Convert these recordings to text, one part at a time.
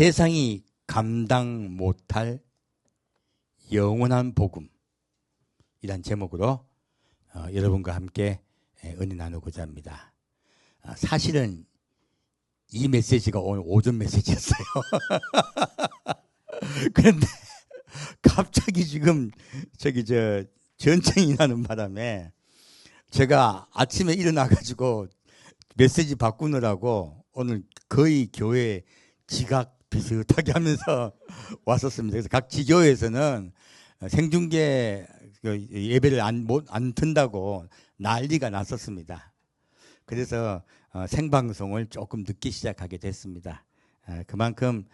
세상이 감당 못할 영원한 복음이란 제목으로 여러분과 함께 은혜 나누고자 합니다. 사실은 이 메시지가 오늘 오전 메시지였어요. 그런데 갑자기 지금 전쟁이 나는 바람에 제가 아침에 일어나가지고 메시지 바꾸느라고 오늘 거의 교회 지각 비슷하게 하면서 왔었습니다. 그래서 각 지교회에서는 생중계 예배를 안 든다고 난리가 났었습니다. 그래서 생방송을 조금 늦게 시작하게 됐습니다. 그만큼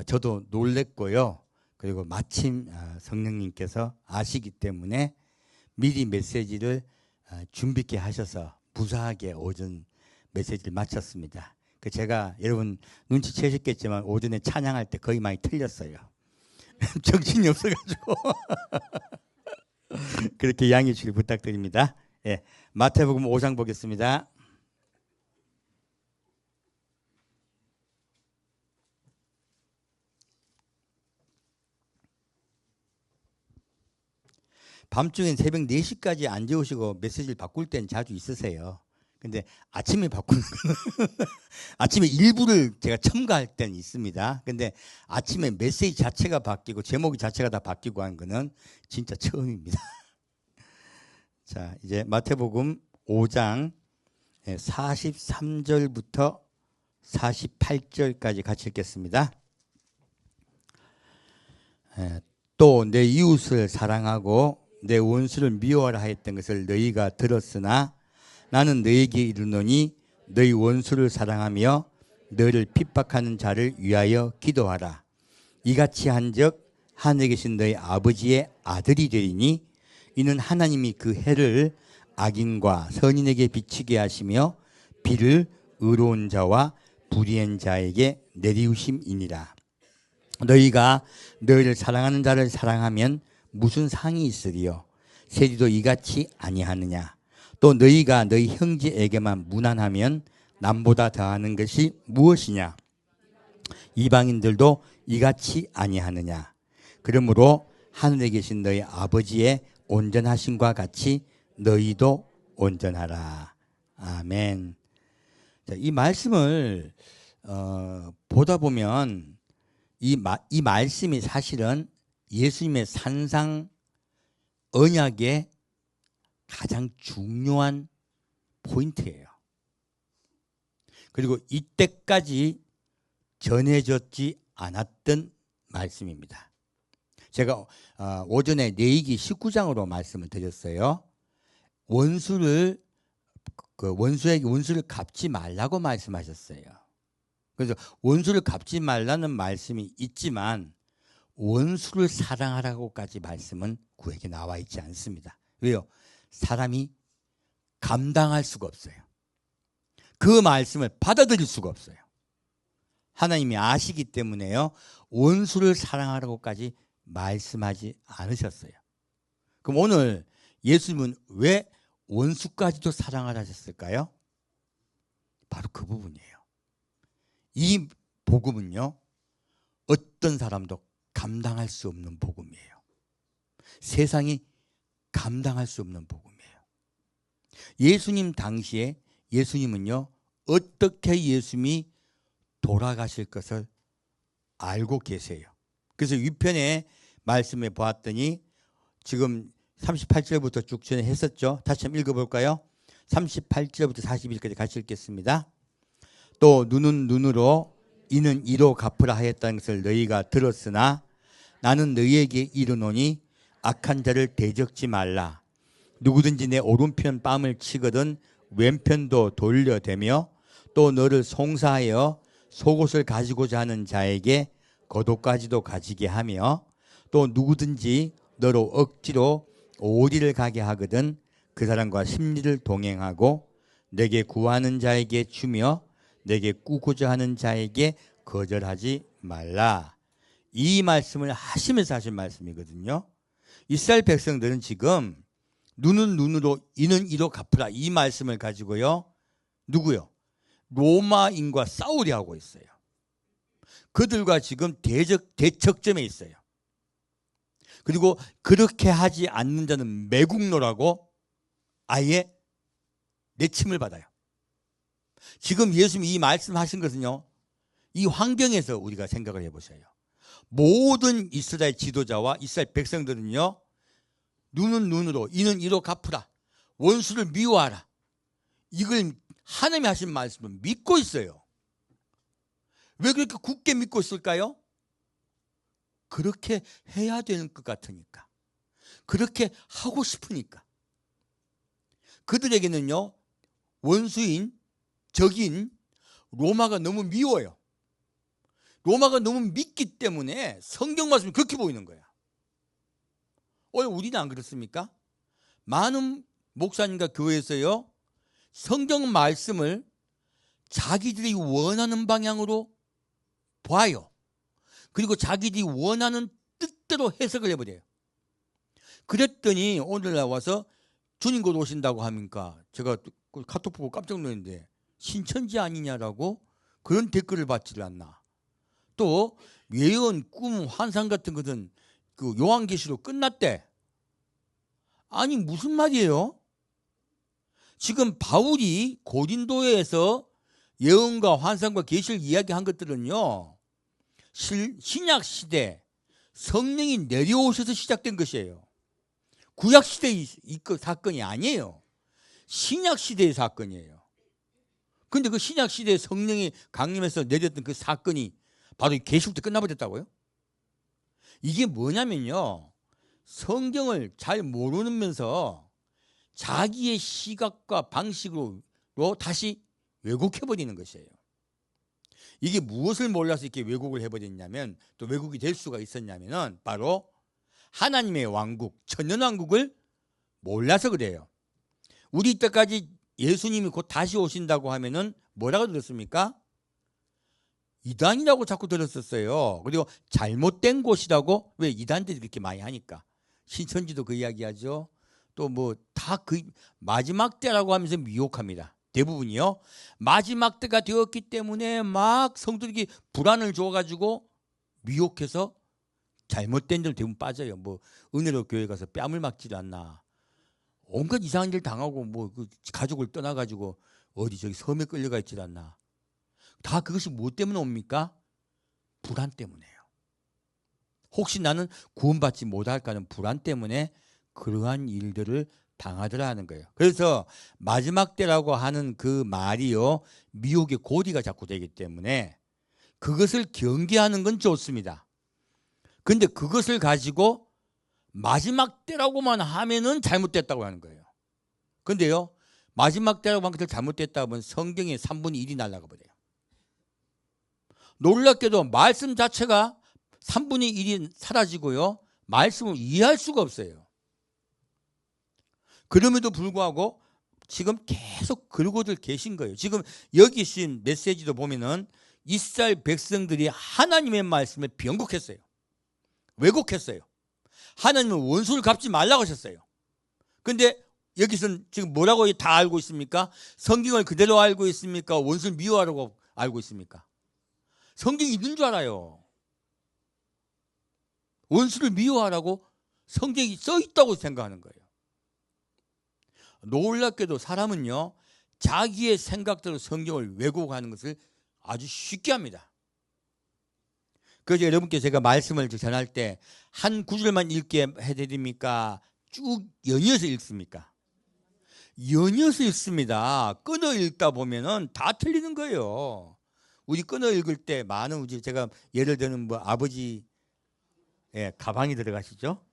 저도 놀랬고요. 그리고 마침 성령님께서 아시기 때문에 미리 메시지를 준비케 하셔서 무사하게 오전 메시지를 마쳤습니다. 제가 여러분 눈치채셨겠지만 오전에 찬양할 때 거의 많이 틀렸어요. 정신이 없어가지고 그렇게 양해해 주길 부탁드립니다. 예, 마태복음 5장 보겠습니다. 밤중엔 새벽 4시까지 안 재우시고 메시지를 바꿀 때는 자주 있으세요. 근데 아침에 바꾸는 거는 아침에 일부를 제가 첨가할 때는 있습니다. 근데 아침에 메시지 자체가 바뀌고 제목이 자체가 다 바뀌고 하는 거는 진짜 처음입니다. 자, 이제 마태복음 5장 43절부터 48절까지 같이 읽겠습니다. 또 내 이웃을 사랑하고 내 원수를 미워하라 하였던 것을 너희가 들었으나 나는 너희에게 이르노니 너희 원수를 사랑하며 너를 핍박하는 자를 위하여 기도하라. 이같이 한즉 하늘에 계신 너희 아버지의 아들이 되리니 이는 하나님이 그 해를 악인과 선인에게 비치게 하시며 비를 의로운 자와 불의한 자에게 내리우심이니라. 너희가 너희를 사랑하는 자를 사랑하면 무슨 상이 있으리요? 세리도 이같이 아니하느냐? 또 너희가 너희 형제에게만 무난하면 남보다 더하는 것이 무엇이냐? 이방인들도 이같이 아니하느냐? 그러므로 하늘에 계신 너희 아버지의 온전하심과 같이 너희도 온전하라. 아멘. 자, 이 말씀을 보다 보면 이 말씀이 사실은 예수님의 산상 언약의 가장 중요한 포인트예요. 그리고 이때까지 전해졌지 않았던 말씀입니다. 제가 오전에 레위기 19장으로 말씀을 드렸어요. 원수에게 원수를 갚지 말라고 말씀하셨어요. 그래서 원수를 갚지 말라는 말씀이 있지만 원수를 사랑하라고까지 말씀은 구약에 나와 있지 않습니다. 왜요? 사람이 감당할 수가 없어요. 그 말씀을 받아들일 수가 없어요. 하나님이 아시기 때문에요. 원수를 사랑하라고까지 말씀하지 않으셨어요. 그럼 오늘 예수님은 왜 원수까지도 사랑하라 하셨을까요? 바로 그 부분이에요. 이 복음은요, 어떤 사람도 감당할 수 없는 복음이에요. 세상이 감당할 수 없는 복음이에요. 예수님 당시에 예수님은요, 어떻게 예수님이 돌아가실 것을 알고 계세요. 그래서 위편에 말씀해 보았더니 지금 38절부터 쭉 전에 했었죠. 다시 한번 읽어볼까요? 38절부터 41절까지 같이 읽겠습니다. 또 눈은 눈으로 이는 이로 갚으라 하였다는 것을 너희가 들었으나 나는 너희에게 이르노니 악한 자를 대적지 말라. 누구든지 내 오른편 뺨을 치거든 왼편도 돌려대며 또 너를 송사하여 속옷을 가지고자 하는 자에게 겉옷까지도 가지게 하며 또 누구든지 너로 억지로 오리를 가게 하거든 그 사람과 심리를 동행하고 내게 구하는 자에게 주며 내게 꾸고자 하는 자에게 거절하지 말라. 이 말씀을 하시면서 하신 말씀이거든요. 이스라엘 백성들은 지금 눈은 눈으로 이는 이로 갚으라 이 말씀을 가지고요. 누구요? 로마인과 싸우려 하고 있어요. 그들과 지금 대척점에 있어요. 그리고 그렇게 하지 않는 자는 매국노라고 아예 내침을 받아요. 지금 예수님이 이 말씀하신 것은요, 이 환경에서 우리가 생각을 해보세요. 모든 이스라엘 지도자와 이스라엘 백성들은요, 눈은 눈으로 이는 이로 갚으라, 원수를 미워하라, 이걸 하나님이 하신 말씀을 믿고 있어요. 왜 그렇게 굳게 믿고 있을까요? 그렇게 해야 되는 것 같으니까, 그렇게 하고 싶으니까. 그들에게는요, 원수인, 적인 로마가 너무 미워요. 로마가 너무 믿기 때문에 성경 말씀이 그렇게 보이는 거야. 오늘 우리는 안 그렇습니까? 많은 목사님과 교회에서요, 성경 말씀을 자기들이 원하는 방향으로 봐요. 그리고 자기들이 원하는 뜻대로 해석을 해버려요. 그랬더니 오늘 나와서 주님 곧 오신다고 하니까 제가 카톡 보고 깜짝 놀랐는데, 신천지 아니냐라고 그런 댓글을 받지를 않나. 또 예언, 꿈, 환상 같은 것은 그 요한계시로 끝났대. 아니 무슨 말이에요? 지금 바울이 고린도에서 예언과 환상과 계시를 이야기한 것들은요, 신약 시대 성령이 내려오셔서 시작된 것이에요. 구약 시대의 사건이 아니에요. 신약 시대의 사건이에요. 그런데 그 신약 시대에 성령이 강림해서 내렸던 그 사건이 바로 계시부터 끝나버렸다고요? 이게 뭐냐면요, 성경을 잘 모르면서 자기의 시각과 방식으로 다시 왜곡해버리는 것이에요. 이게 무엇을 몰라서 이렇게 왜곡을 해버렸냐면, 또 왜곡이 될 수가 있었냐면은 바로 하나님의 왕국, 천년왕국을 몰라서 그래요. 우리 이때까지 예수님이 곧 다시 오신다고 하면은 뭐라고 들었습니까? 이단이라고 자꾸 들었었어요. 그리고 잘못된 곳이라고. 왜? 이단들이 그렇게 많이 하니까. 신천지도 그 이야기하죠. 또 뭐 다 그 마지막 때라고 하면서 미혹합니다. 대부분이요. 마지막 때가 되었기 때문에 막 성도들에게 불안을 줘가지고 미혹해서 잘못된 들 대부분 빠져요. 뭐 은혜로 교회 가서 뺨을 맞지도 않나. 온갖 이상한 일 당하고 뭐 그 가족을 떠나가지고 어디 저기 섬에 끌려가 있지도 않나. 다 그것이 무엇 때문에 옵니까? 불안 때문에요. 혹시 나는 구원받지 못할까 하는 불안 때문에 그러한 일들을 당하더라 하는 거예요. 그래서 마지막 때라고 하는 그 말이요, 미혹의 고리가 자꾸 되기 때문에 그것을 경계하는 건 좋습니다. 그런데 그것을 가지고 마지막 때라고만 하면은 잘못됐다고 하는 거예요. 그런데요, 마지막 때라고 한 것을 잘못됐다 하면 성경의 3분의 1이 날아가 버려요. 놀랍게도 말씀 자체가 3분의 1이 사라지고요, 말씀을 이해할 수가 없어요. 그럼에도 불구하고 지금 계속 그러고들 계신 거예요. 지금 여기 신 메시지도 보면은 이스라엘 백성들이 하나님의 말씀에 변곡했어요. 왜곡했어요. 하나님은 원수를 갚지 말라고 하셨어요. 그런데 여기서는 지금 뭐라고 다 알고 있습니까? 성경을 그대로 알고 있습니까? 원수를 미워하라고 알고 있습니까? 성경이 있는 줄 알아요. 원수를 미워하라고 성경이 써 있다고 생각하는 거예요. 놀랍게도 사람은요, 자기의 생각대로 성경을 왜곡하는 것을 아주 쉽게 합니다. 그래서 여러분께 제가 말씀을 전할 때 한 구절만 읽게 해드립니까? 쭉 연이어서 읽습니까? 연이어서 읽습니다. 끊어 읽다 보면은 다 틀리는 거예요. 우리 끊어 읽을 때 많은 제가 예를 들면 뭐 아버지 가방이 들어가시죠?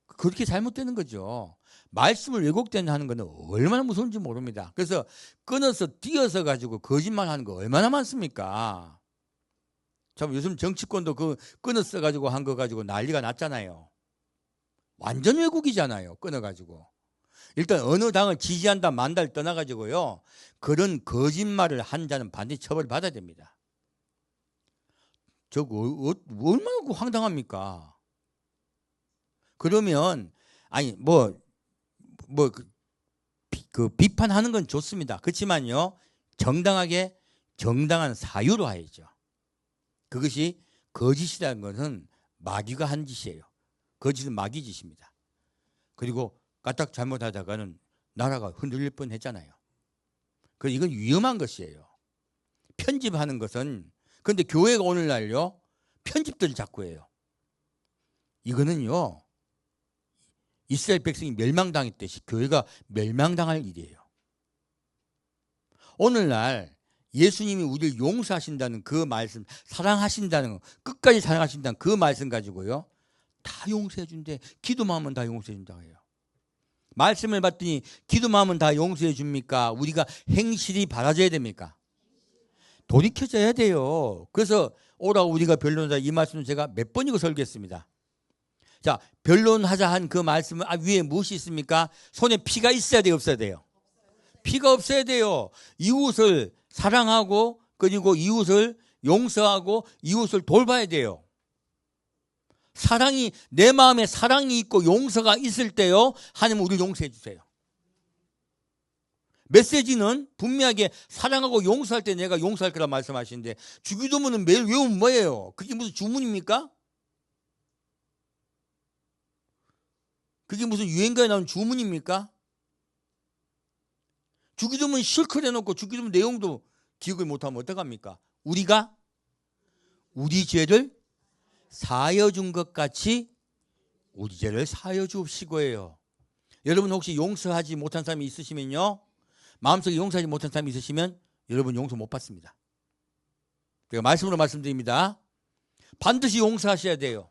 그렇게 잘못되는 거죠. 말씀을 왜곡된다 하는 것은 얼마나 무서운지 모릅니다. 그래서 끊어서 띄어서 가지고 거짓말하는 거 얼마나 많습니까? 참 요즘 정치권도 그 끊어서 가지고 한 거 가지고 난리가 났잖아요. 완전 왜곡이잖아요. 끊어 가지고. 일단 어느 당을 지지한다 만다를 떠나 가지고요, 그런 거짓말을 한 자는 반드시 처벌을 받아야 됩니다. 저거 얼마나 황당합니까? 그러면 아니 그 비판하는 건 좋습니다. 그렇지만요, 정당하게 정당한 사유로 하야죠. 그것이 거짓이라는 것은 마귀가 한 짓이에요. 거짓은 마귀 짓입니다. 그리고 까딱 잘못하다가는 나라가 흔들릴 뻔했잖아요. 그래서 이건 위험한 것이에요. 편집하는 것은. 그런데 교회가 오늘날요 편집들을 자꾸 해요. 이거는요 이스라엘 백성이 멸망당했듯이 교회가 멸망당할 일이에요. 오늘날 예수님이 우리를 용서하신다는 그 말씀, 사랑하신다는 거, 끝까지 사랑하신다는 그 말씀 가지고요 다 용서해 준대. 기도만 하면 다 용서해 준다고 해요. 말씀을 받더니 기도만 하면 다 용서해 줍니까? 우리가 행실이 바라져야 됩니까? 돌이켜져야 돼요. 그래서 오라 우리가 변론하자 이 말씀은 제가 몇 번이고 설교했습니다. 자, 변론하자 한 그 말씀은 위에 무엇이 있습니까? 손에 피가 있어야 돼요, 없어야 돼요? 피가 없어야 돼요. 이웃을 사랑하고 그리고 이웃을 용서하고 이웃을 돌봐야 돼요. 사랑이 내 마음에 사랑이 있고 용서가 있을 때요 하나님은 우리를 용서해 주세요. 메시지는 분명하게 사랑하고 용서할 때 내가 용서할 거라 말씀하시는데 주기도문은 매일 외우면 뭐예요? 그게 무슨 주문입니까? 그게 무슨 유행가에 나온 주문입니까? 주기도문 실컷 해놓고 주기도문 내용도 기억을 못하면 어떡합니까? 우리가 우리 죄를 사하여 준 것 같이 우리 죄를 사하여 주옵시고예요. 여러분 혹시 용서하지 못한 사람이 있으시면요 마음속에 용서하지 못한 사람이 있으시면 여러분 용서 못 받습니다. 제가 말씀으로 말씀드립니다. 반드시 용서하셔야 돼요.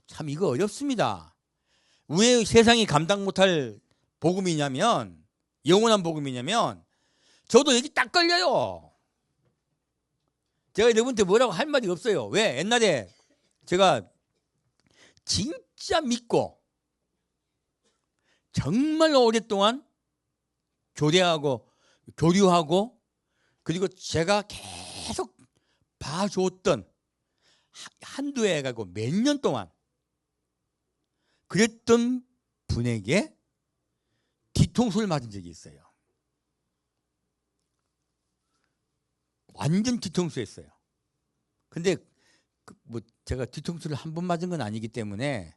참 이거 어렵습니다. 왜 세상이 감당 못할 복음이냐면 영원한 복음이냐면 저도 여기 딱 걸려요. 제가 여러분한테 뭐라고 할 말이 없어요. 왜? 옛날에 제가 진짜 믿고 정말 오랫동안 교류하고 그리고 제가 계속 봐줬던 한두 해 가고 몇 년 동안 그랬던 분에게 뒤통수를 맞은 적이 있어요. 완전 뒤통수였어요. 근데 뭐 제가 뒤통수를 한 번 맞은 건 아니기 때문에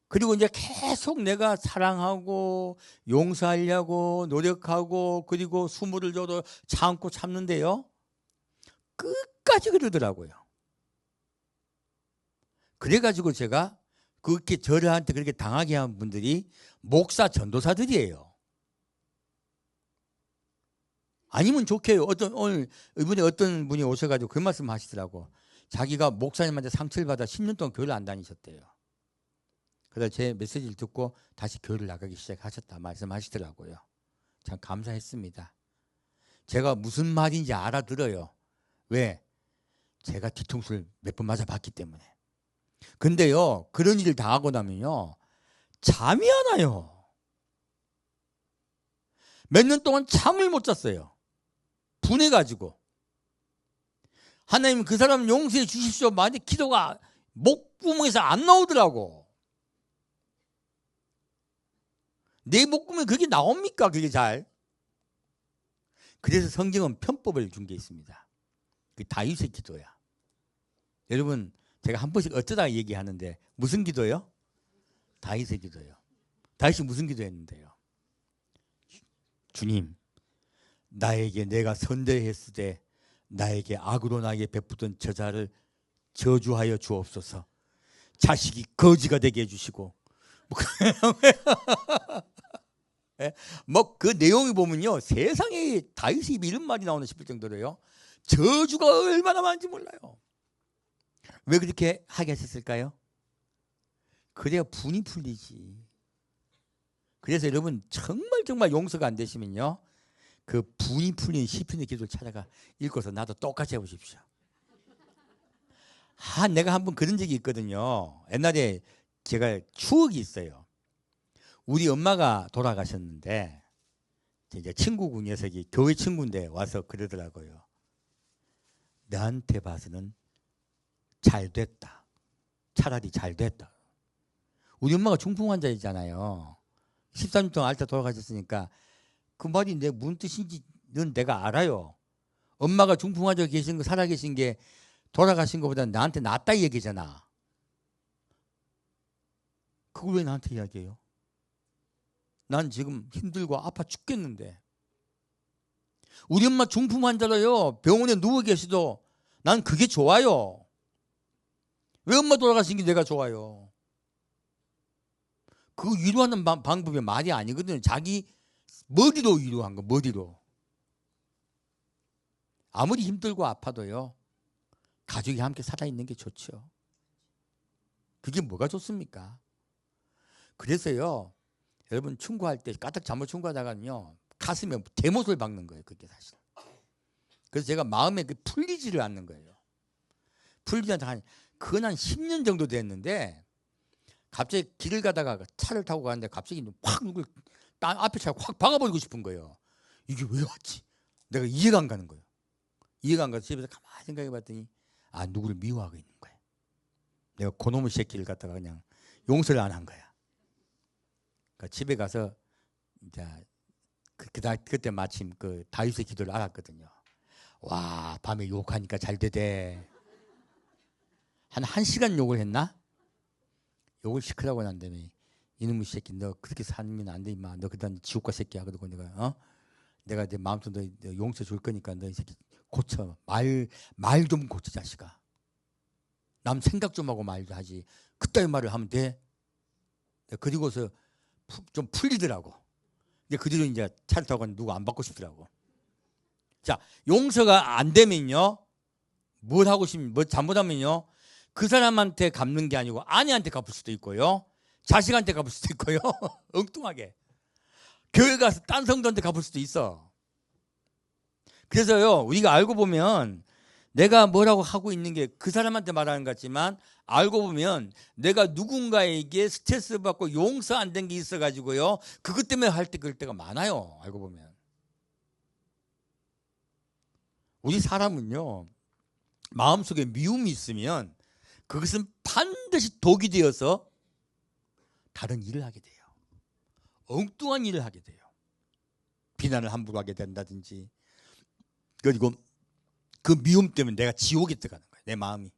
그리고 이제 계속 내가 사랑하고 용서하려고 노력하고 그리고 수모를 줘도 참고 참는데요. 끝까지 그러더라고요. 그래가지고 제가 그렇게 저한테 그렇게 당하게 한 분들이 목사 전도사들이에요. 아니면 좋게요. 오늘 이번에 어떤 분이 오셔가지고 그 말씀 하시더라고. 자기가 목사님한테 상처를 받아 10년 동안 교회를 안 다니셨대요. 그래서 제 메시지를 듣고 다시 교회를 나가기 시작하셨다 말씀하시더라고요. 참 감사했습니다. 제가 무슨 말인지 알아들어요. 왜? 제가 뒤통수를 몇 번 맞아봤기 때문에. 근데요 그런 일을 당하고 나면요 잠이 안 와요. 몇 년 동안 잠을 못 잤어요. 분해가지고. 하나님 그 사람 용서해 주십시오. 만약 기도가 목구멍에서 안 나오더라고. 내 목구멍에 그게 나옵니까? 그게 잘. 그래서 성경은 편법을 준 게 있습니다. 그 다윗의 기도야. 여러분 제가 한 번씩 어쩌다 얘기하는데 무슨 기도요? 다윗의 기도요. 다윗이 무슨 기도했는데요? 주님 나에게 내가 선대했을 때 나에게 악으로 나에게 베푸던 저자를 저주하여 주옵소서. 자식이 거지가 되게 해주시고 뭐 그 내용이 보면요 세상에 다윗이 이런 말이 나오나 싶을 정도로요 저주가 얼마나 많은지 몰라요. 왜 그렇게 하게 하셨을까요? 그래야 분이 풀리지. 그래서 여러분 정말 용서가 안 되시면요 그 분이 풀린 시편의 기도를 찾아가 읽어서 나도 똑같이 해보십시오. 내가 한번 그런 적이 있거든요. 옛날에 제가 추억이 있어요. 우리 엄마가 돌아가셨는데 이제 친구 녀석이 교회 친구인데 와서 그러더라고요. 너한테 봐서는 잘 됐다. 차라리 잘 됐다. 우리 엄마가 중풍 환자이잖아요. 13년 동안 앓다 돌아가셨으니까 그 말이 내 무슨 뜻인지 넌 내가 알아요. 엄마가 중풍환자 계신 거 살아계신 게 돌아가신 것보다 나한테 낫다 이 얘기잖아. 그걸 왜 나한테 이야기해요? 난 지금 힘들고 아파 죽겠는데. 우리 엄마 중풍 환자로요. 병원에 누워 계시도 난 그게 좋아요. 왜 엄마 돌아가신 게 내가 좋아요? 그 위로하는 방법이 말이 아니거든요. 자기 머리로 위로한 거, 머리로. 아무리 힘들고 아파도요. 가족이 함께 살아있는 게 좋죠. 그게 뭐가 좋습니까? 그래서요. 여러분 충고할 때 까딱 잘못 충고하다가는요. 가슴에 대못을 박는 거예요. 그게 사실. 그래서 제가 마음에 풀리지를 않는 거예요. 풀리지 않다 그건 한 10년 정도 됐는데 갑자기 길을 가다가 차를 타고 가는데 갑자기 확 누굴 앞에 차를 확 박아버리고 싶은 거예요. 이게 왜 왔지? 내가 이해가 안 가는 거예요. 이해가 안 가서 집에서 가만히 생각해 봤더니 누구를 미워하고 있는 거예요. 내가 그놈의 새끼를 갖다가 그냥 용서를 안 한 거야. 그러니까 집에 가서 이제 그때 마침 그 다윗의 기도를 알았거든요. 와, 밤에 욕하니까 잘 되대. 한 1시간 욕을 했나? 욕을 시키라고 난 다음에 이놈의 새끼 너 그렇게 살면 안 돼 임마. 너 그다음 지옥 가 새끼야. 그러고 내가 내 마음속에 너 용서 줄 거니까 너 이 새끼 고쳐. 말 좀 고쳐 자식아. 남 생각 좀 하고 말도 하지. 그따위 말을 하면 돼. 그리고서 좀 풀리더라고. 근데 그 뒤로 이제 차를 타고 누구 안 받고 싶더라고. 자, 용서가 안 되면요. 뭘 잘못하면요. 그 사람한테 갚는 게 아니고 아내한테 갚을 수도 있고요. 자식한테 갚을 수도 있고요. 엉뚱하게. 교회 가서 딴 성도한테 갚을 수도 있어. 그래서요. 우리가 알고 보면 내가 뭐라고 하고 있는 게 그 사람한테 말하는 것 같지만 알고 보면 내가 누군가에게 스트레스 받고 용서 안 된 게 있어가지고요. 그것 때문에 할 때 그럴 때가 많아요. 알고 보면. 우리 사람은요. 마음속에 미움이 있으면 그것은 반드시 독이 되어서 다른 일을 하게 돼요. 엉뚱한 일을 하게 돼요. 비난을 함부로 하게 된다든지. 그리고 그 미움 때문에 내가 지옥에 들어가는 거예요. 내 마음이.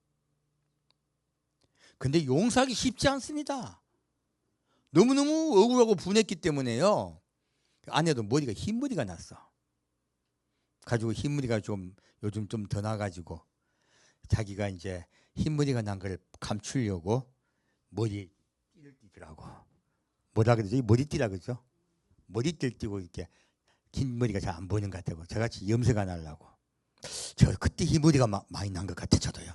근데 용서하기 쉽지 않습니다. 너무너무 억울하고 분했기 때문에요. 아내도 머리가 흰머리가 났어. 가지고 흰머리가 좀 요즘 좀 더 나가지고 자기가 이제 흰머리가 난 걸 감추려고 머리에 띠를 띠더라고. 뭐라 그러죠? 머리띠라 그러죠? 머리띠를 띠고 이렇게 긴 머리가 잘 안 보이는 것 같다고. 저같이 염색안 하려고. 저 그때 흰머리가 많이 난 것 같아. 저도요.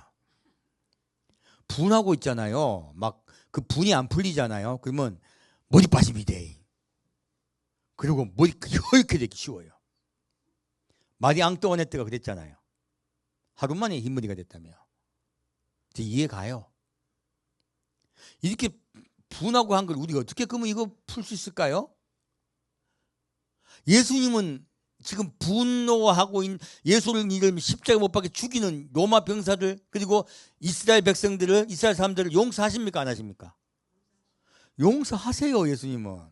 분하고 있잖아요. 막 그 분이 안 풀리잖아요. 그러면 머리 빠짐이 돼. 그리고 머리 허옇게 되기 쉬워요. 마리 앙뚜아네트가 그랬잖아요. 하루 만에 흰머리가 됐다며. 이해 가요. 이렇게 분하고 한 걸 우리가 어떻게 그러면 이거 풀 수 있을까요? 예수님은 지금 분노하고 있는 예수를 이름 십자가 못 박혀 죽이는 로마 병사들 그리고 이스라엘 백성들을 이스라엘 사람들을 용서하십니까 안 하십니까? 용서하세요. 예수님은.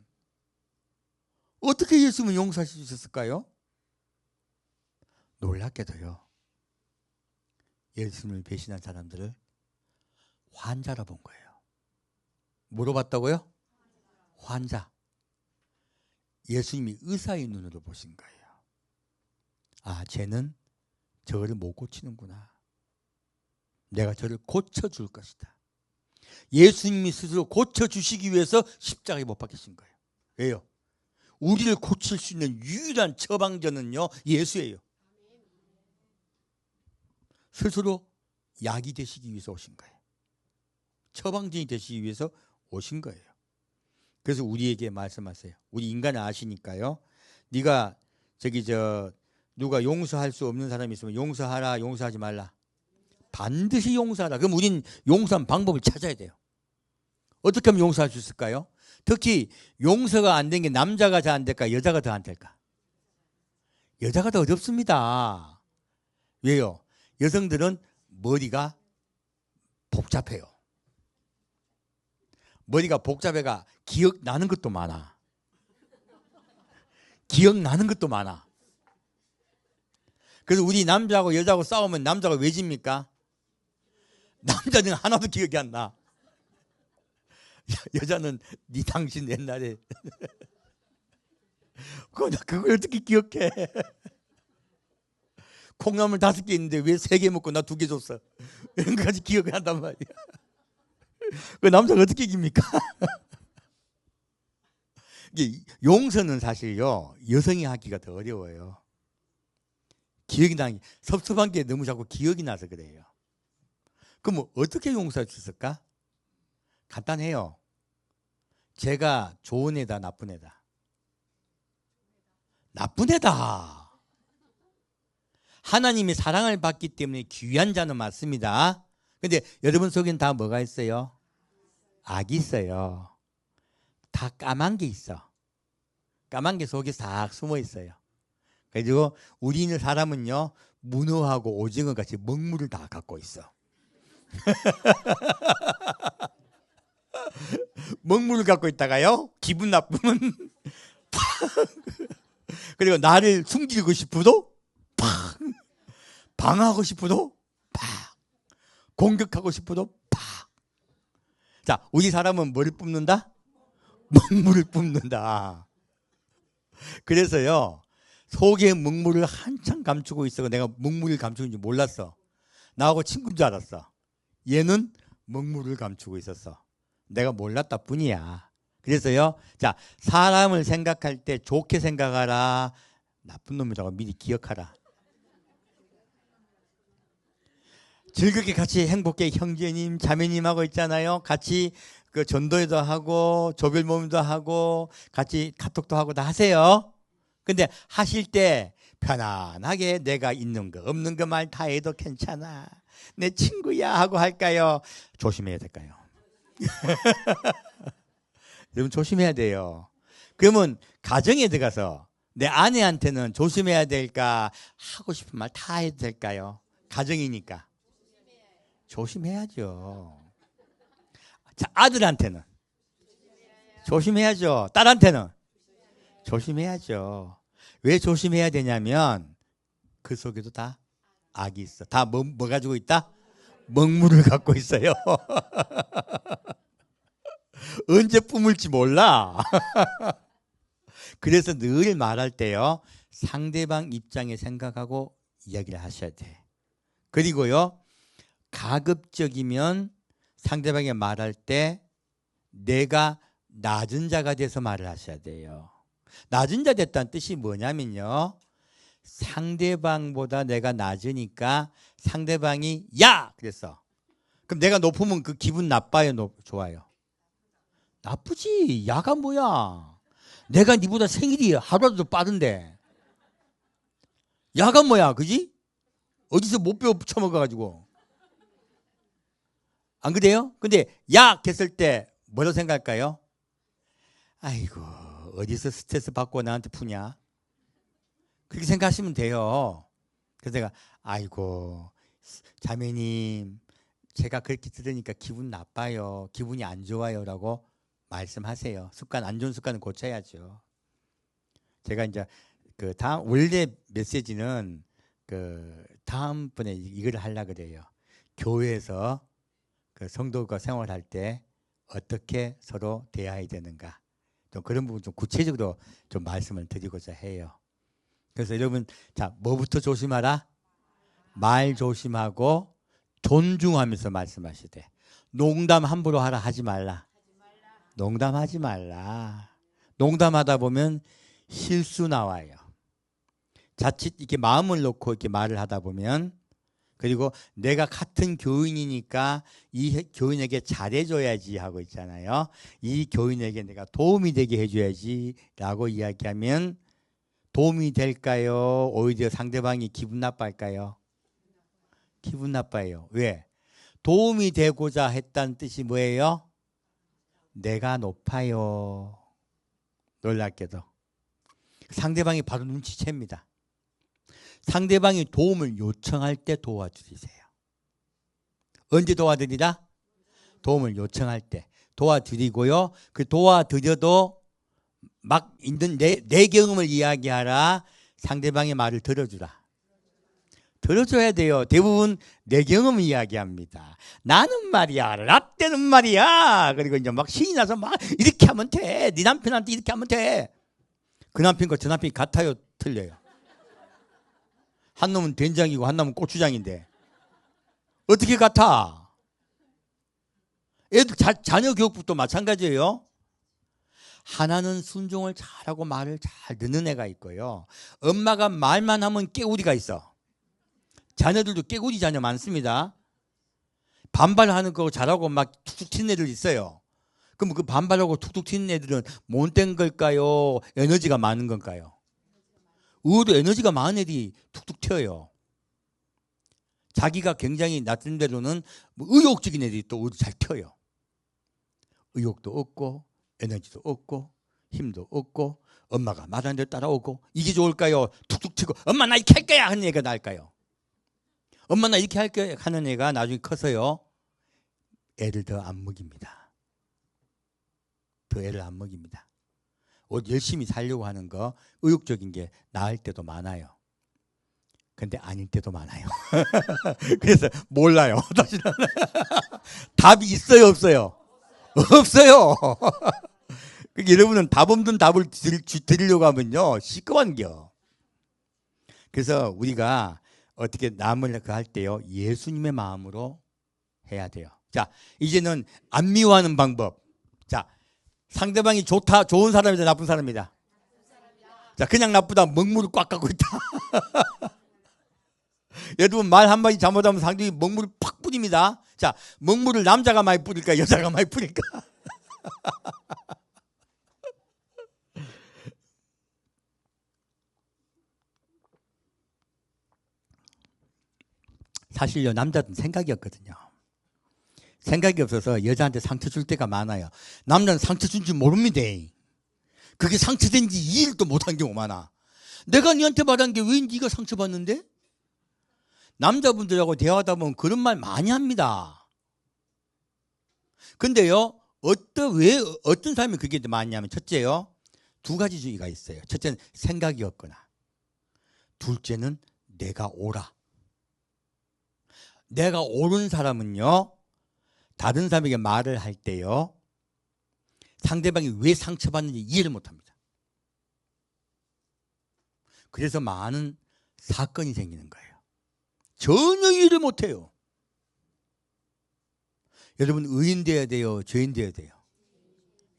어떻게 예수님은 용서할 수 있었을까요? 놀랍게도요. 예수님을 배신한 사람들을 환자로 본 거예요. 뭐로 봤다고요? 환자. 예수님이 의사의 눈으로 보신 거예요. 쟤는 저를 못 고치는구나. 내가 저를 고쳐줄 것이다. 예수님이 스스로 고쳐주시기 위해서 십자가에 못 박히신 거예요. 왜요? 우리를 고칠 수 있는 유일한 처방전은요. 예수예요. 스스로 약이 되시기 위해서 오신 거예요. 처방전이 되시기 위해서 오신 거예요. 그래서 우리에게 말씀하세요. 우리 인간을 아시니까요. 네가 누가 용서할 수 없는 사람이 있으면 용서하라, 용서하지 말라. 반드시 용서하라. 그럼 우린 용서한 방법을 찾아야 돼요. 어떻게 하면 용서할 수 있을까요? 특히 용서가 안 된 게 남자가 잘 안 될까, 여자가 더 안 될까? 여자가 더 어렵습니다. 왜요? 여성들은 머리가 복잡해요. 머리가 복잡해가 기억나는 것도 많아. 기억나는 것도 많아. 그래서 우리 남자하고 여자하고 싸우면 남자가 왜 집니까? 남자는 하나도 기억이 안 나. 여자는 네 당신 옛날에 그걸 어떻게 기억해? 콩나물 5개 있는데 왜 3개 먹고 나 2개 줬어? 이런 거까지 기억을 한단 말이야. 그 남자가 어떻게 이깁니까? 이게 용서는 사실요 여성이 하기가 더 어려워요. 기억이 나기 섭섭한 게 너무 자꾸 기억이 나서 그래요. 그럼 뭐 어떻게 용서할 수 있을까? 간단해요. 제가 좋은 애다 나쁜 애다? 나쁜 애다. 하나님이 사랑을 받기 때문에 귀한 자는 맞습니다. 근데 여러분 속에는 다 뭐가 있어요? 악이 있어요. 다 까만 게 있어. 까만 게 속에 싹 숨어 있어요. 그리고 우리는 사람은요 문어하고 오징어 같이 먹물을 다 갖고 있어. 먹물을 갖고 있다가요 기분 나쁘면 그리고 나를 숨기고 싶어도 팍 방어하고 싶어도 팍 공격하고 싶어도 팍. 자, 우리 사람은 뭐를 뿜는다? 먹물을 뿜는다. 그래서요 속에 먹물을 한참 감추고 있어. 내가 먹물을 감추는지 몰랐어. 나하고 친구인 줄 알았어. 얘는 먹물을 감추고 있었어. 내가 몰랐다 뿐이야. 그래서요 자 사람을 생각할 때 좋게 생각하라. 나쁜 놈이라고 미리 기억하라. 즐겁게 같이 행복하게 형제님 자매님하고 있잖아요. 같이 그 전도회도 하고 조별 모임도 하고 같이 카톡도 하고 다 하세요. 근데 하실 때 편안하게 내가 있는 거 없는 거 말 다 해도 괜찮아. 내 친구야 하고 할까요? 조심해야 될까요? 여러분 조심해야 돼요. 그러면 가정에 들어가서 내 아내한테는 조심해야 될까? 하고 싶은 말 다 해도 될까요? 가정이니까. 조심해야죠. 자, 아들한테는 조심해야죠. 딸한테는 조심해야죠. 왜 조심해야 되냐면 그 속에도 다 악이 있어. 다 뭐 가지고 있다? 먹물을 갖고 있어요. 언제 뿜을지 몰라. 그래서 늘 말할 때요 상대방 입장에 생각하고 이야기를 하셔야 돼. 그리고요 가급적이면 상대방이 말할 때 내가 낮은 자가 돼서 말을 하셔야 돼요. 낮은 자 됐다는 뜻이 뭐냐면요 상대방보다 내가 낮으니까 상대방이 야! 그랬어. 그럼 내가 높으면 그 기분 나빠요? 좋아요? 나쁘지. 야가 뭐야. 내가 니보다 생일이 하루라도 빠른데 야가 뭐야. 그지? 어디서 못 배워 처먹어가지고. 안 그래요? 근데 야 했을 때 뭐라고 생각할까요? 아이고 어디서 스트레스 받고 나한테 푸냐. 그렇게 생각하시면 돼요. 그래서 내가 아이고 자매님 제가 그렇게 들으니까 기분 나빠요. 기분이 안 좋아요 라고 말씀하세요. 습관 안 좋은 습관은 고쳐야죠. 제가 이제 그 다음 원래 메시지는 그 다음번에 이걸 하려고 그래요. 교회에서 그 성도가 생활할 때 어떻게 서로 대해야 되는가 좀 그런 부분 좀 구체적으로 좀 말씀을 드리고자 해요. 그래서 여러분 자 뭐부터 조심하라? 말 조심하고 존중하면서 말씀하시되 농담 함부로 하라 하지 말라. 농담하지 말라. 농담하다 보면 실수 나와요. 자칫 이렇게 마음을 놓고 이렇게 말을 하다 보면 그리고 내가 같은 교인이니까 이 교인에게 잘해줘야지 하고 있잖아요. 이 교인에게 내가 도움이 되게 해줘야지 라고 이야기하면 도움이 될까요? 오히려 상대방이 기분 나빠할까요? 기분 나빠요. 왜? 도움이 되고자 했다는 뜻이 뭐예요? 내가 높아요. 놀랍게도. 상대방이 바로 눈치챕니다. 상대방이 도움을 요청할 때 도와주세요. 언제 도와드리라? 도움을 요청할 때 도와드리고요. 그 도와드려도 막 있는 내 경험을 이야기하라. 상대방의 말을 들어주라. 들어줘야 돼요. 대부분 내 경험 이야기합니다. 나는 말이야, 라떼는 말이야. 그리고 이제 막 신이 나서 막 이렇게 하면 돼. 네 남편한테 이렇게 하면 돼. 그 남편과 저 남편이 같아요, 틀려요? 한 놈은 된장이고 한 놈은 고추장인데 어떻게 같아? 애들 자녀 교육부터 마찬가지예요. 하나는 순종을 잘하고 말을 잘 듣는 애가 있고요. 엄마가 말만 하면 깨우리가 있어. 자녀들도 깨구리 자녀 많습니다. 반발하는 거 잘하고 막 툭툭 튀는 애들 있어요. 그럼 그 반발하고 툭툭 튀는 애들은 못된 걸까요? 에너지가 많은 건가요? 의외로 에너지가 많은 애들이 툭툭 튀어요. 자기가 굉장히 나름대로는 의욕적인 애들이 또 의외로 잘 튀어요. 의욕도 없고 에너지도 없고 힘도 없고 엄마가 말하는 대로 따라오고 이게 좋을까요? 툭툭 튀고 엄마 나 이렇게 할 거야 하는 애가 나을까요? 엄마 나 이렇게 할 거야 하는 애가 나중에 커서요 애를 더 안 먹입니다. 더 애를 안 먹입니다. 옷 열심히 살려고 하는 거 의욕적인 게 나을 때도 많아요. 근데 아닐 때도 많아요. 그래서 몰라요. 답이 있어요 없어요? 없어요. 여러분은 답 없는 답을 드리려고 하면요 시끄러운겨. 그래서 우리가 어떻게 남을 할 때요 예수님의 마음으로 해야 돼요. 자 이제는 안 미워하는 방법. 자 상대방이 좋은 사람이다 나쁜 사람이다. 자 그냥 나쁘다 먹물을 꽉 갖고 있다. 여러분 말 한마디 잘못하면 상대방이 먹물을 팍 뿌립니다. 자 먹물을 남자가 많이 뿌릴까 여자가 많이 뿌릴까? 사실요 남자는 생각이 없거든요. 생각이 없어서 여자한테 상처 줄 때가 많아요. 남자는 상처 준 줄 모릅니다. 그게 상처된지 이해도 못한 경우 많아. 내가 니한테 말한 게 왜 니가 상처받는데? 남자분들하고 대화하다 보면 그런 말 많이 합니다. 근데요 왜 어떤 사람이 그게 많이 하면 첫째요 두 가지 주의가 있어요. 첫째는 생각이 없거나 둘째는 내가 옳아. 내가 옳은 사람은요 다른 사람에게 말을 할 때요 상대방이 왜 상처받는지 이해를 못합니다. 그래서 많은 사건이 생기는 거예요. 전혀 이해를 못해요. 여러분 의인 되어야 돼요 죄인 되어야 돼요?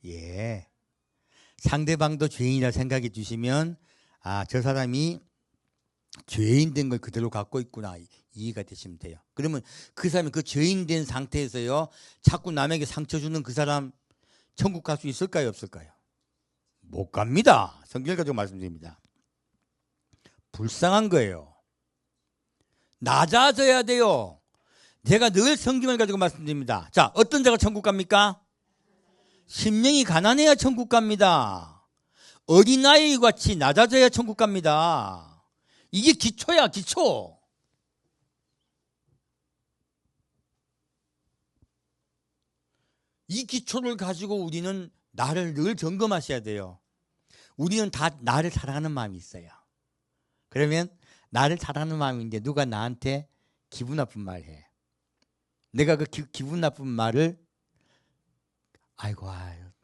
예. 상대방도 죄인이라 생각해 주시면 아, 저 사람이 죄인 된 걸 그대로 갖고 있구나 이해가 되시면 돼요. 그러면 그 사람이 그 죄인 된 상태에서요 자꾸 남에게 상처 주는 그 사람 천국 갈 수 있을까요 없을까요? 못 갑니다. 성경을 가지고 말씀드립니다. 불쌍한 거예요. 낮아져야 돼요. 제가 늘 성경을 가지고 말씀드립니다. 자 어떤 자가 천국 갑니까? 심령이 가난해야 천국 갑니다. 어린아이 같이 낮아져야 천국 갑니다. 이게 기초야 기초. 이 기초를 가지고 우리는 나를 늘 점검하셔야 돼요. 우리는 다 나를 사랑하는 마음이 있어요. 그러면 나를 사랑하는 마음인데 누가 나한테 기분 나쁜 말 해. 내가 그 기분 나쁜 말을 아이고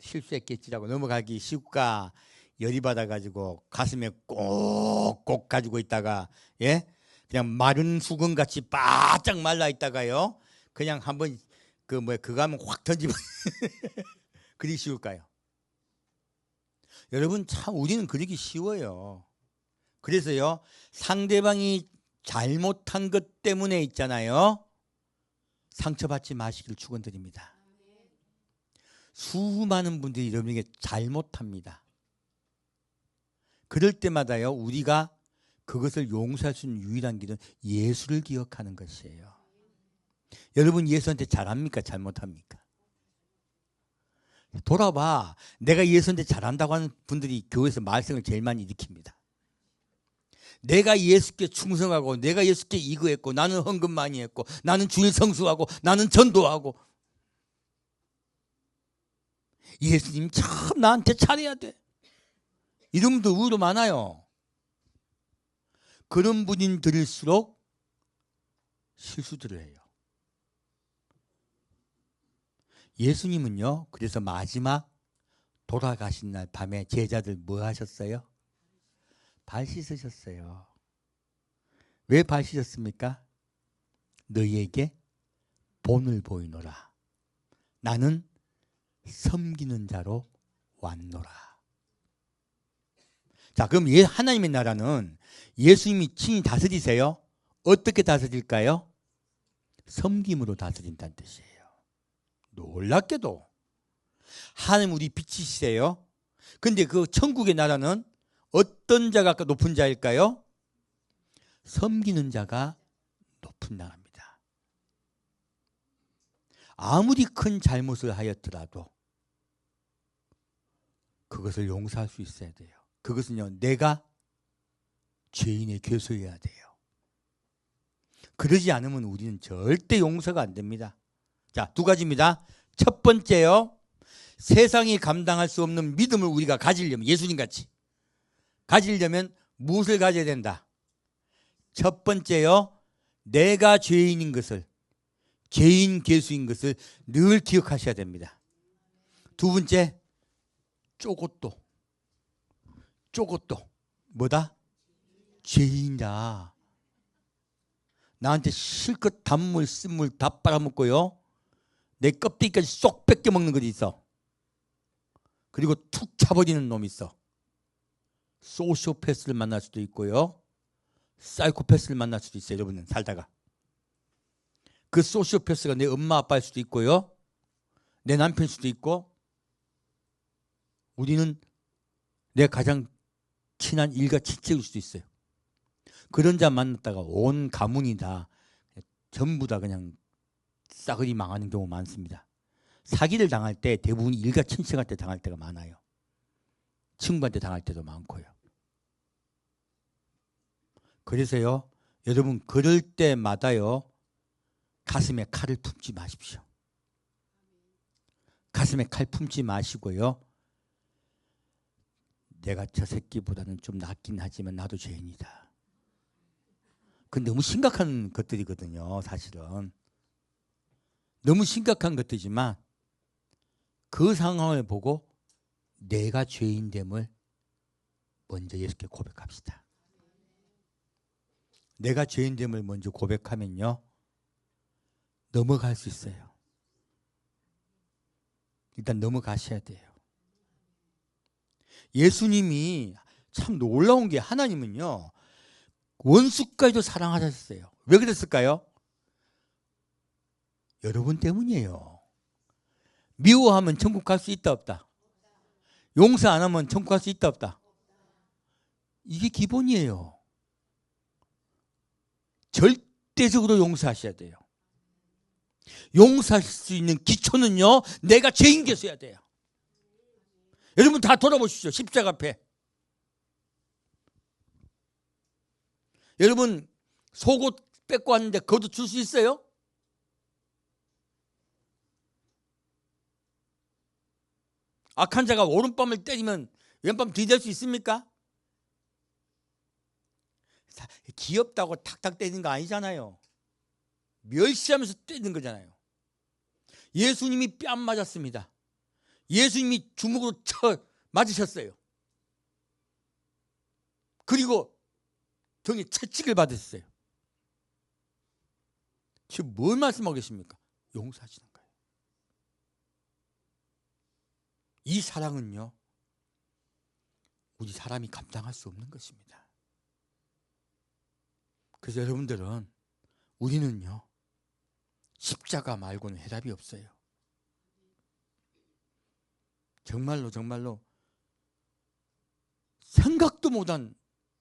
실수했겠지라고 넘어가기 쉽까 열이 받아가지고 가슴에 꼭꼭 가지고 있다가 예 그냥 마른 수건같이 바짝 말라 있다가요 그냥 한번 그거 하면 확 던지면 그리 쉬울까요? 여러분 참 우리는 그러기 쉬워요. 그래서요 상대방이 잘못한 것 때문에 있잖아요 상처받지 마시기를 축원드립니다. 수많은 분들이 여러분에게 잘못합니다. 그럴 때마다요 우리가 그것을 용서할 수 있는 유일한 길은 예수를 기억하는 것이에요. 여러분 예수한테 잘합니까 잘못합니까? 돌아봐. 내가 예수한테 잘한다고 하는 분들이 교회에서 말썽을 제일 많이 일으킵니다. 내가 예수께 충성하고 내가 예수께 이거 했고 나는 헌금 많이 했고 나는 주일 성수하고 나는 전도하고 예수님 참 나한테 잘해야 돼. 이런 분들 의외로 많아요. 그런 분들일수록 실수들을 해요. 예수님은요, 그래서 마지막 돌아가신 날 밤에 제자들 뭐 하셨어요? 발 씻으셨어요. 왜 발 씻었습니까? 너희에게 본을 보이노라. 나는 섬기는 자로 왔노라. 자, 그럼 하나님의 나라는 예수님이 친히 다스리세요? 어떻게 다스릴까요? 섬김으로 다스린다는 뜻이에요. 놀랍게도 하나님 우리 빛이시세요. 근데 그 천국의 나라는 어떤 자가 높은 자일까요? 섬기는 자가 높은 나라입니다. 아무리 큰 잘못을 하였더라도 그것을 용서할 수 있어야 돼요. 그것은요, 내가 죄인의 괴소해야 돼요. 그러지 않으면 우리는 절대 용서가 안 됩니다. 자, 두 가지입니다. 첫 번째요, 세상이 감당할 수 없는 믿음을 우리가 가지려면, 예수님같이 가지려면 무엇을 가져야 된다? 첫 번째요, 내가 죄인인 것을, 죄인 괴수인 것을 늘 기억하셔야 됩니다. 두 번째, 쪼곶도 뭐다? 죄인이다. 나한테 실컷 단물 쓴물 다 빨아먹고요, 내 껍데기까지 쏙 뺏겨 먹는 것이 있어. 그리고 툭 차버리는 놈이 있어. 소시오패스를 만날 수도 있고요, 사이코패스를 만날 수도 있어요. 여러분은 살다가 그 소시오패스가 내 엄마 아빠일 수도 있고요, 내 남편일 수도 있고, 우리는 내 가장 친한 일가 친척일 수도 있어요. 그런 자 만났다가 온 가문이 다 전부 다 그냥 싸그리 망하는 경우 많습니다. 사기를 당할 때 대부분 일가 친척한테 당할 때가 많아요. 친구한테 당할 때도 많고요. 그래서요, 여러분 그럴 때마다요, 가슴에 칼을 품지 마십시오. 가슴에 칼 품지 마시고요, 내가 저 새끼보다는 좀 낫긴 하지만 나도 죄인이다. 그건 너무 심각한 것들이거든요. 사실은 너무 심각한 것들이지만 그 상황을 보고 내가 죄인됨을 먼저 예수께 고백합시다. 내가 죄인됨을 먼저 고백하면요, 넘어갈 수 있어요. 일단 넘어가셔야 돼요. 예수님이 참 놀라운 게, 하나님은요 원수까지도 사랑하셨어요. 왜 그랬을까요? 여러분 때문이에요. 미워하면 천국 갈 수 있다 없다? 용서 안 하면 천국 갈 수 있다 없다? 이게 기본이에요. 절대적으로 용서하셔야 돼요. 용서할 수 있는 기초는요, 내가 죄인 계셔야 돼요. 여러분 다 돌아보십시오. 십자가 앞에. 여러분 속옷 뺏고 왔는데 그것도 줄 수 있어요? 악한 자가 오른밤을 때리면 왼밤 뒤댈 수 있습니까? 귀엽다고 탁탁 때리는 거 아니잖아요. 멸시하면서 때리는 거잖아요. 예수님이 뺨 맞았습니다. 예수님이 주먹으로 쳐 맞으셨어요. 그리고 등에 채찍을 받으셨어요. 지금 뭘 말씀하고 계십니까? 용서하시는 거예요. 이 사랑은요, 우리 사람이 감당할 수 없는 것입니다. 그래서 여러분들은, 우리는요 십자가 말고는 해답이 없어요. 정말로 생각도 못한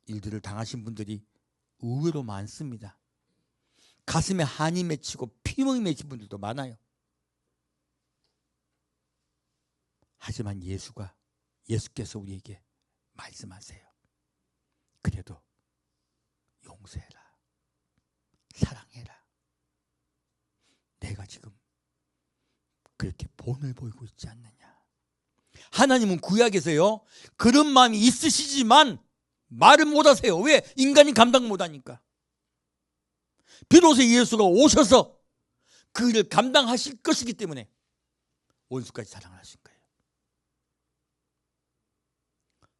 일들을 당하신 분들이 의외로 많습니다. 가슴에 한이 맺히고 피멍이 맺힌 분들도 많아요. 하지만 예수께서 우리에게 말씀하세요. 그래도 용서해라, 사랑해라. 내가 지금 그렇게 본을 보이고 있지 않느냐. 하나님은 구약에서요 그런 마음이 있으시지만 말을 못하세요. 왜? 인간이 감당 못하니까. 비로소 예수가 오셔서 그 일을 감당하실 것이기 때문에 원수까지 사랑하신 거예요.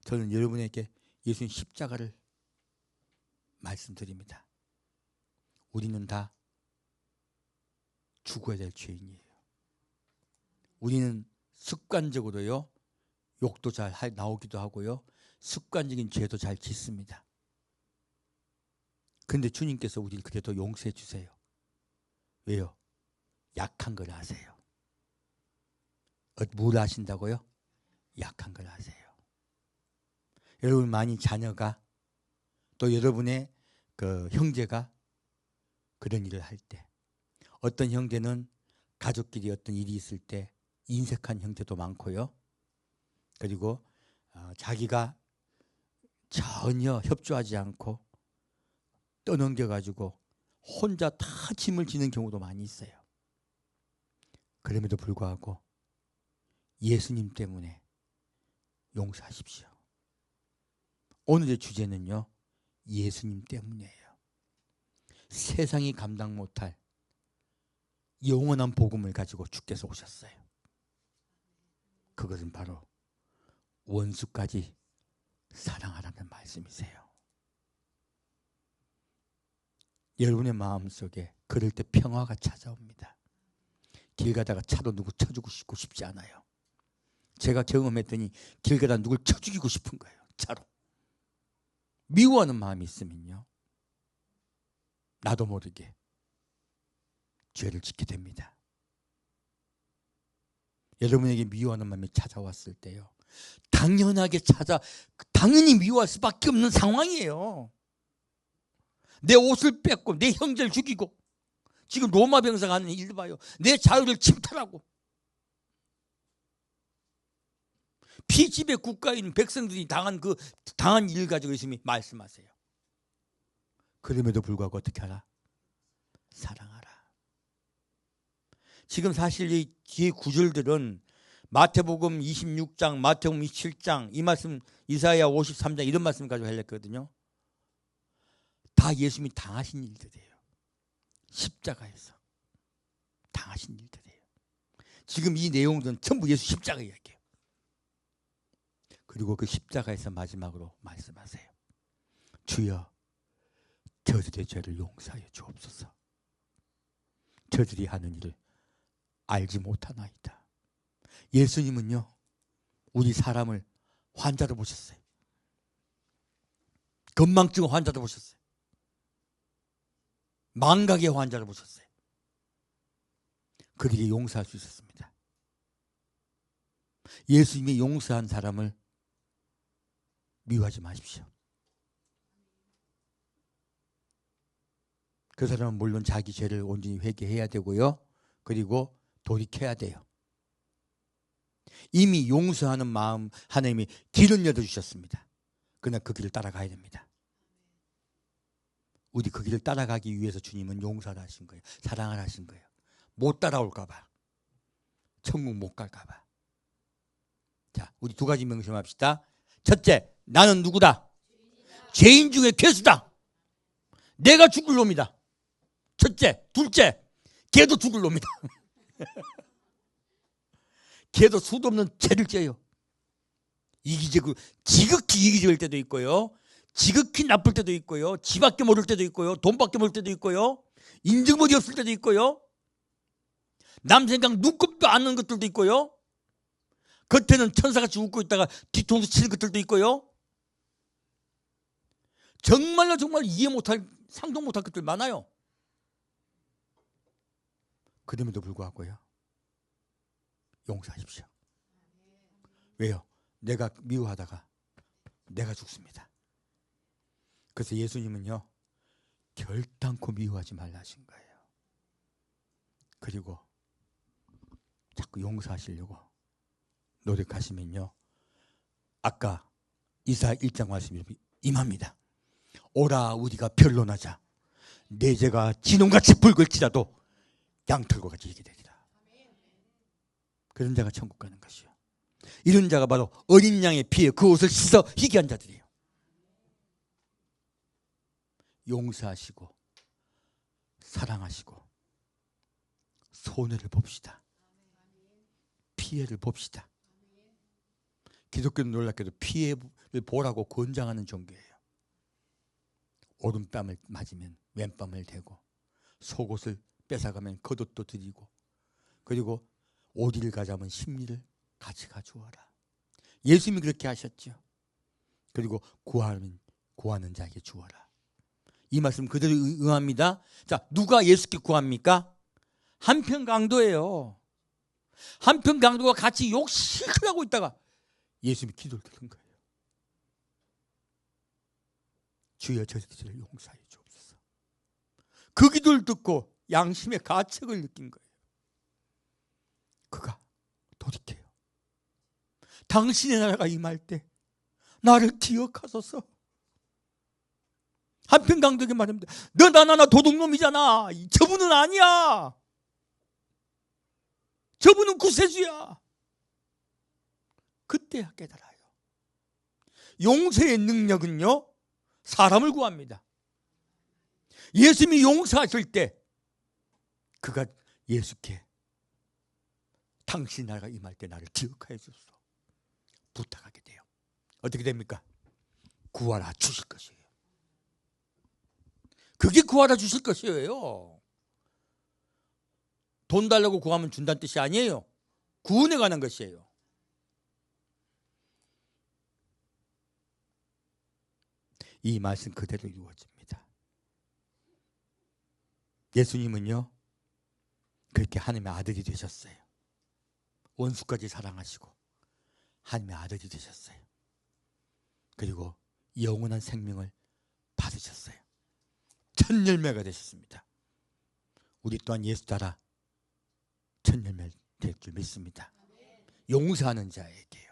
저는 여러분에게 예수님 십자가를 말씀드립니다. 우리는 다 죽어야 될 죄인이에요. 우리는 습관적으로요, 욕도 잘 나오기도 하고요, 습관적인 죄도 잘 짓습니다. 그런데 주님께서 우리를 그래도 용서해 주세요. 왜요? 약한 걸 아세요. 뭘 아신다고요? 약한 걸 아세요. 여러분 많이 자녀가 또 여러분의 그 형제가 그런 일을 할 때, 어떤 형제는 가족끼리 어떤 일이 있을 때 인색한 형제도 많고요. 그리고 자기가 전혀 협조하지 않고 떠넘겨가지고 혼자 다 짐을 지는 경우도 많이 있어요. 그럼에도 불구하고 예수님 때문에 용서하십시오. 오늘의 주제는요, 예수님 때문이에요. 세상이 감당 못할 영원한 복음을 가지고 주께서 오셨어요. 그것은 바로 원수까지 사랑하라는 말씀이세요. 여러분의 마음속에 그럴 때 평화가 찾아옵니다. 길 가다가 차로 누구 쳐주고 싶지 않아요. 제가 경험했더니 길 가다 누굴 쳐 죽이고 싶은 거예요. 차로. 미워하는 마음이 있으면요, 나도 모르게 죄를 짓게 됩니다. 여러분에게 미워하는 마음이 찾아왔을 때요, 당연히 미워할 수밖에 없는 상황이에요. 내 옷을 뺏고 내 형제를 죽이고, 지금 로마 병사가 하는 일 봐요. 내 자유를 침탈하고, 피지배 국가인 백성들이 당한 일 가지고 있으면 말씀하세요. 그럼에도 불구하고 어떻게 하라? 사랑하라. 지금 사실 이 뒤에 구절들은 마태복음 26장, 마태복음 27장, 이 말씀, 이사야 53장 이런 말씀 가지고 하려거든요. 다 예수님이 당하신 일들이에요. 십자가에서 당하신 일들이에요. 지금 이 내용들은 전부 예수 십자가 이야기예요. 그리고 그 십자가에서 마지막으로 말씀하세요. 주여, 저들의 죄를 용서하여 주옵소서. 저들이 하는 일을 알지 못하나이다. 예수님은요, 우리 사람을 환자로 보셨어요. 건망증 환자로 보셨어요. 망각의 환자로 보셨어요. 그들이 용서할 수 있었습니다. 예수님이 용서한 사람을 미워하지 마십시오. 그 사람은 물론 자기 죄를 온전히 회개해야 되고요, 그리고 돌이켜야 돼요. 이미 용서하는 마음 하나님이 길은 열어주셨습니다. 그러나 그 길을 따라가야 됩니다. 우리 그 길을 따라가기 위해서 주님은 용서를 하신 거예요. 사랑을 하신 거예요. 못 따라올까 봐, 천국 못 갈까 봐. 자, 우리 두 가지 명심합시다. 첫째, 나는 누구다? 죄인 중에 괴수다. 내가 죽을 놈이다. 첫째. 둘째, 걔도 죽을 놈이다. 걔도 수도 없는 죄를 져요. 지극히 이기적일 때도 있고요, 지극히 나쁠 때도 있고요, 지밖에 모를 때도 있고요, 돈밖에 모를 때도 있고요, 인증머리 없을 때도 있고요, 남 생각 눈곱도 않는 것들도 있고요, 겉에는 천사같이 웃고 있다가 뒤통수 치는 것들도 있고요, 정말 이해 못할, 상동 못할 것들 많아요. 그럼에도 불구하고요, 용서하십시오. 왜요? 내가 미워하다가 내가 죽습니다. 그래서 예수님은요, 결단코 미워하지 말라 하신 거예요. 그리고 자꾸 용서하시려고 노력하시면요, 아까 이사야 1장 말씀이 임합니다. 오라 우리가 변론하자. 내 죄가 진홍같이 붉을지라도 양털과 같이 희게 되리라. 그런 자가 천국 가는 것이요, 이런 자가 바로 어린 양의 피에 그 옷을 씻어 희게 한 자들이에요. 용서하시고 사랑하시고 손해를 봅시다. 피해를 봅시다. 기독교는 놀랍게도 피해를 보라고 권장하는 종교예요. 오른뺨을 맞으면 왼뺨을 대고, 속옷을 뺏어가면 겉옷도 드리고, 그리고 어디를 가자면 심리를 같이 가져와라. 예수님이 그렇게 하셨죠. 그리고 구하는 자에게 주어라. 이 말씀 그대로 응합니다. 자, 누가 예수께 구합니까? 한편 강도예요. 한편 강도가 같이 욕실을 하고 있다가 예수님이 기도를 드린 거예요. 주여 저희들을 용서해 주옵소서. 그 기도를 듣고 양심의 가책을 느낀 거예요. 그가 돌이켜요. 당신의 나라가 임할 때 나를 기억하소서. 한편 강도에게 말합니다. 너 나나 도둑놈이잖아. 저분은 아니야. 저분은 구세주야. 그때 깨달아요. 용서의 능력은요, 사람을 구합니다. 예수님이 용서하실 때 그가 예수께 당신 나라가 임할 때 나를 기억하여 주소서 부탁하게 돼요. 어떻게 됩니까? 구하라 주실 것이에요. 그게 구하라 주실 것이에요. 돈 달라고 구하면 준다는 뜻이 아니에요. 구원에 관한 것이에요. 이 말씀 그대로 이루어집니다. 예수님은요, 그렇게 하나님의 아들이 되셨어요. 원수까지 사랑하시고 하나님의 아들이 되셨어요. 그리고 영원한 생명을 받으셨어요. 첫 열매가 되셨습니다. 우리 또한 예수 따라 첫 열매 될 줄 믿습니다. 용서하는 자에게요.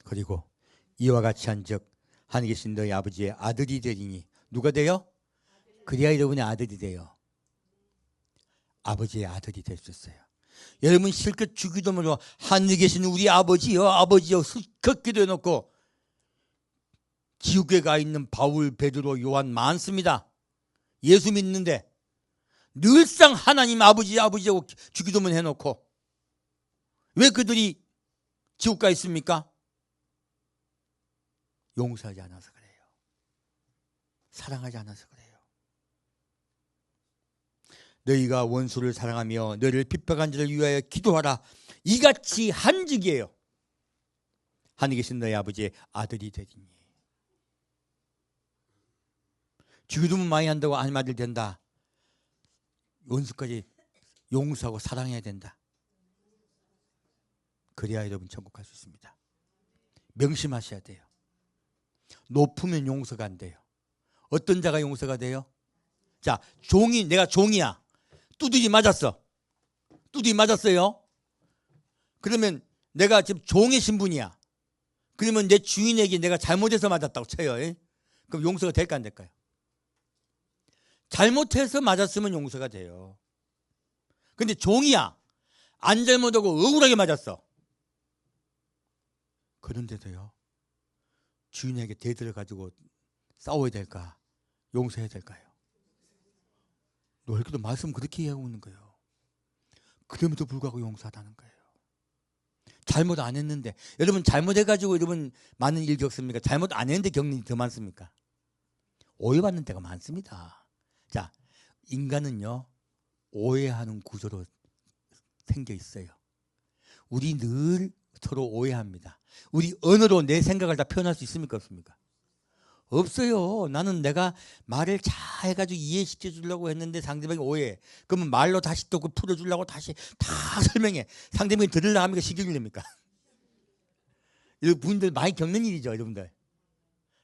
그리고 이와 같이 한즉 하늘에 계신 너희 아버지의 아들이 되리니 누가 돼요? 그래야 여러분의 아들이 돼요. 아버지의 아들이 될 수 있어요. 여러분 실컷 주기도문으로 하늘에 계신 우리 아버지여 아버지여 실컷 기도해놓고 지옥에 가 있는 바울, 베드로, 요한 많습니다. 예수 믿는데 늘상 하나님 아버지 아버지하고 주기도문 해놓고 왜 그들이 지옥 가 있습니까? 용서하지 않아서 그래요. 사랑하지 않아서 그래요. 너희가 원수를 사랑하며 너희를 핍박한 자를 위하여 기도하라. 이같이 한직이에요. 하늘에 계신 너희 아버지의 아들이 되리니. 주기도문 많이 한다고 하나님 아들 된다. 원수까지 용서하고 사랑해야 된다. 그래야 여러분 천국 갈 수 있습니다. 명심하셔야 돼요. 높으면 용서가 안 돼요. 어떤 자가 용서가 돼요? 자, 내가 종이야. 두드리 맞았어. 두드리 맞았어요. 그러면 내가 지금 종의 신분이야. 그러면 내 주인에게 내가 잘못해서 맞았다고 쳐요. 그럼 용서가 될까 안 될까요? 잘못해서 맞았으면 용서가 돼요. 근데 종이야. 안 잘못하고 억울하게 맞았어. 그런데도요, 주인에게 대들어 가지고 싸워야 될까? 용서해야 될까요? 놀랍게도 말씀 그렇게 이해하고 있는 거예요. 그럼에도 불구하고 용서하다는 거예요. 잘못 안 했는데, 여러분 잘못해가지고 여러분 많은 일 겪습니까? 잘못 안 했는데 겪는 일이 더 많습니까? 오해받는 때가 많습니다. 자, 인간은요, 오해하는 구조로 생겨 있어요. 우리 늘 서로 오해합니다. 우리 언어로 내 생각을 다 표현할 수 있습니까? 없습니까? 없어요. 나는 내가 말을 잘 해가지고 이해시켜 주려고 했는데 상대방이 오해해. 그러면 말로 다시 또 풀어주려고 다시 다 설명해. 상대방이 들으려고 합니까? 시키려고 합니까? 여러분들 많이 겪는 일이죠, 여러분들.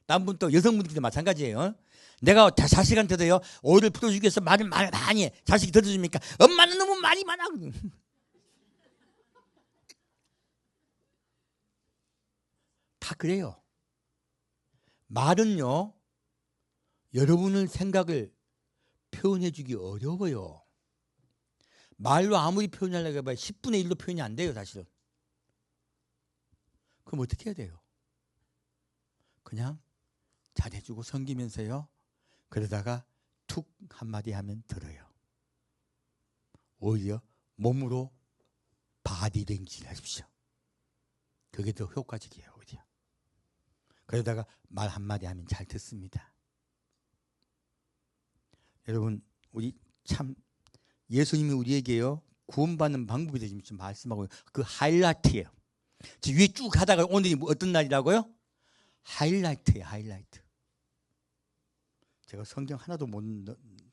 남분 또 여성분들도 마찬가지예요. 내가 자식한테도요, 오해를 풀어주기 위해서 말을 많이 해. 자식이 들어줍니까? 엄마는 너무 말이 많아. 다 그래요. 말은요, 여러분의 생각을 표현해 주기 어려워요. 말로 아무리 표현하려고 해봐야 10분의 1도 표현이 안 돼요, 사실은. 그럼 어떻게 해야 돼요? 그냥 잘해주고 섬기면서요, 그러다가 툭 툭 한마디 하면 들어요. 오히려 몸으로 바디랭귀지를 하십시오. 그게 더 효과적이에요. 오히려. 그러다가 말 한마디 하면 잘 듣습니다. 여러분, 우리 참 예수님이 우리에게요 구원받는 방법에 대해서 지금 말씀하고 그 하이라이트예요. 지금 위에 쭉 하다가 오늘이 어떤 날이라고요? 하이라이트예요. 하이라이트. 제가 성경 하나도 못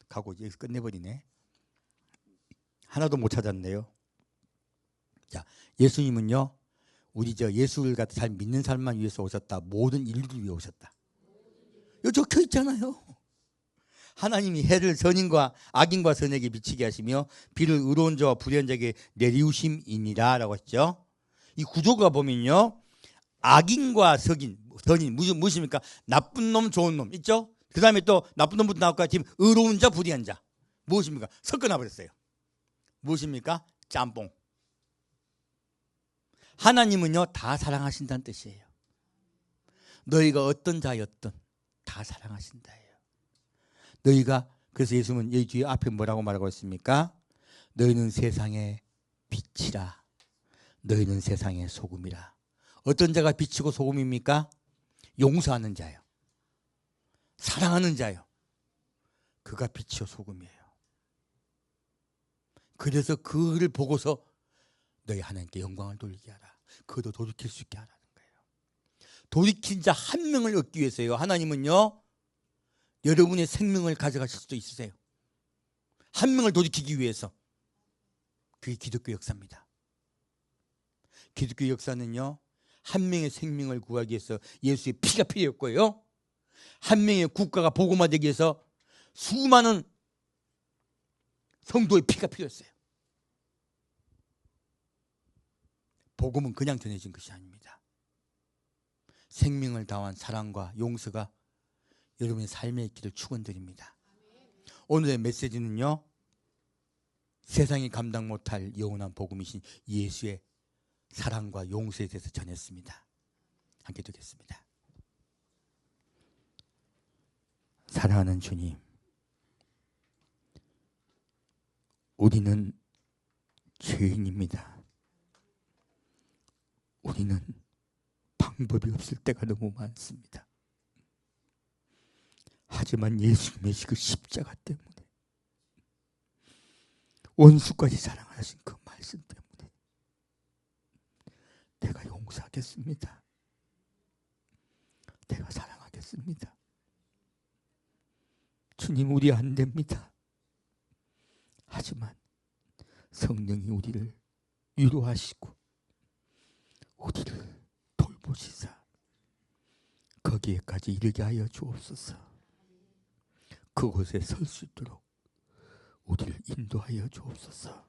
가고 여기서 끝내버리네. 하나도 못 찾았네요. 자, 예수님은요 우리 예수를 갖다 잘 믿는 사람만 위해서 오셨다. 모든 인류를 위해 오셨다. 여기 적혀 있잖아요. 하나님이 해를 선인과 악인과 선에게 비치게 하시며 비를 의로운 자와 불의한 자에게 내리우심이니라 라고 했죠. 이 구조가 보면요 악인과 선인 무엇입니까? 나쁜 놈 좋은 놈 있죠. 그 다음에 또 나쁜 놈부터 나올까 지금 의로운 자 불의한 자 무엇입니까? 섞어놔 버렸어요. 무엇입니까? 짬뽕. 하나님은요 다 사랑하신다는 뜻이에요. 너희가 어떤 자였든 다 사랑하신다예요. 너희가 그래서 예수님은 여기 뒤에 앞에 뭐라고 말하고 있습니까? 너희는 세상의 빛이라. 너희는 세상의 소금이라. 어떤 자가 빛이고 소금입니까? 용서하는 자예요. 사랑하는 자예요. 그가 빛이요 소금이에요. 그래서 그를 보고서 너희 하나님께 영광을 돌리게 하라. 그도 돌이킬 수 있게 하라는 거예요. 돌이킨 자 한 명을 얻기 위해서요. 하나님은요. 여러분의 생명을 가져가실 수도 있으세요. 한 명을 돌이키기 위해서. 그게 기독교 역사입니다. 기독교 역사는요. 한 명의 생명을 구하기 위해서 예수의 피가 필요했고요. 한 명의 국가가 복음화되기 위해서 수많은 성도의 피가 필요했어요. 복음은 그냥 전해진 것이 아닙니다. 생명을 다한 사랑과 용서가 여러분의 삶의 길을 축원드립니다. 오늘의 메시지는요. 세상이 감당 못할 영원한 복음이신 예수의 사랑과 용서에 대해서 전했습니다. 함께 듣겠습니다. 사랑하는 주님, 우리는 죄인입니다. 우리는 방법이 없을 때가 너무 많습니다. 하지만 예수님의 그 십자가 때문에 원수까지 사랑하신 그 말씀 때문에 내가 용서하겠습니다. 내가 사랑하겠습니다. 주님 우리 안 됩니다. 하지만 성령이 우리를 위로하시고 우리를 돌보시사 거기에까지 이르게 하여 주옵소서. 그곳에 설 수 있도록 우리를 인도하여 주옵소서.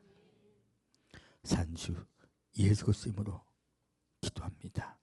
산주 예수 그리스도 이름으로 기도합니다.